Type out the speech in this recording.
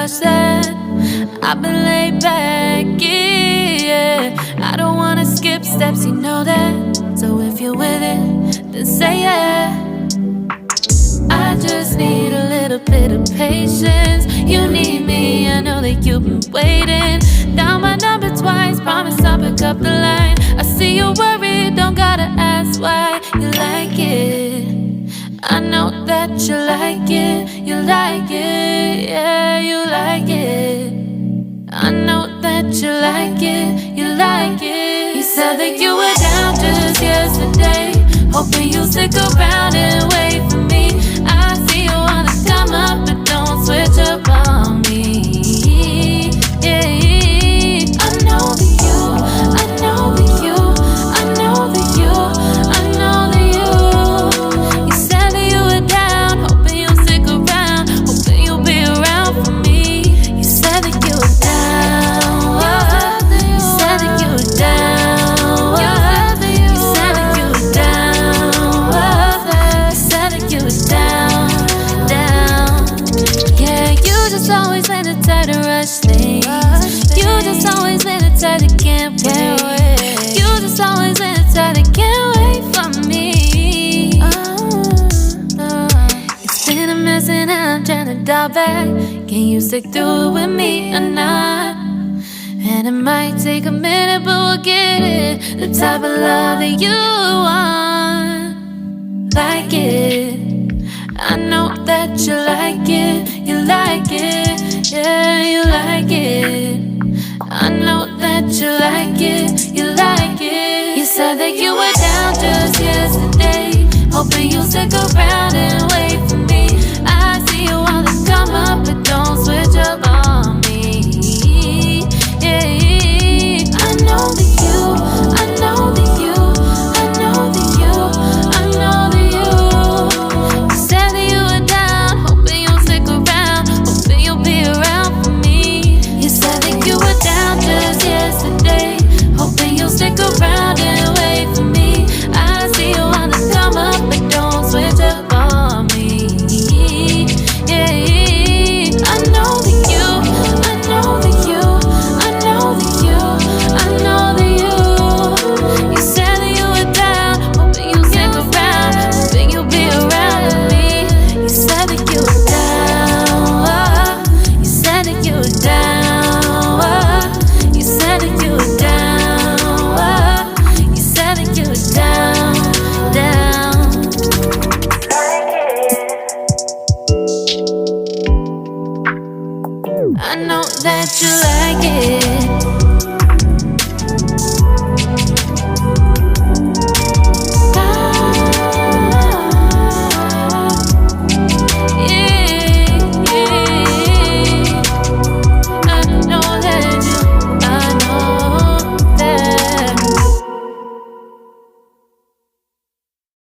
rush that. I've been laid back, yeah. I don't wanna skip steps, you know that. So if you're with it, then say yeah. I just need a little bit of patience. You need me, I know that you've been waiting. Down my number twice, promise I'll pick up the line. I see you worried, don't gotta ask why. You like it, I know that you like it. You like it, yeah, you like it. I know that you like it, you like it. You said that you were down just yesterday, hoping you'll stick around and wait for me. I see you wanna come up, but don't switch up on me. Yeah, I know that you, I know that you, I know that you, I know that you. You said that you were down, hoping you'll stick around, hoping you'll be around for me. You said that you were down, you said that you were down, you said that you were down, you said that you were down, down. Yeah, you just always been the type to rush things. You just always been the type that can't wait. You just always been the type that can't wait for me. It's been a mess and I'm trying to dial back. Can you stick through it with me or not? And it might take a minute, but we'll get it. The type of love that you want, like it. I know that you like it, you like it, yeah, you like it. I know that you like it, you like it. You said that you were down just yesterday, hoping you'll stick around and wait for me. I see you wanna come up, but don't switch up on me. Yeah, I know that you, I know that you, I know that you, I know that you. You said that you were down, hoping you'll stick around, hoping you'll be around for me. You said that you were down just yesterday, hoping you'll stick around and wait for me. I see you wanna come up, but don't switch up on me. Yeah, I know that you, I know that you, I know that you, I know that you. You said that you were down, hoping you'll stick around, hoping you'll be around with me. You said that you were down, you said that you were down, you said that you were down, you said that you were down, down. I know that you like it.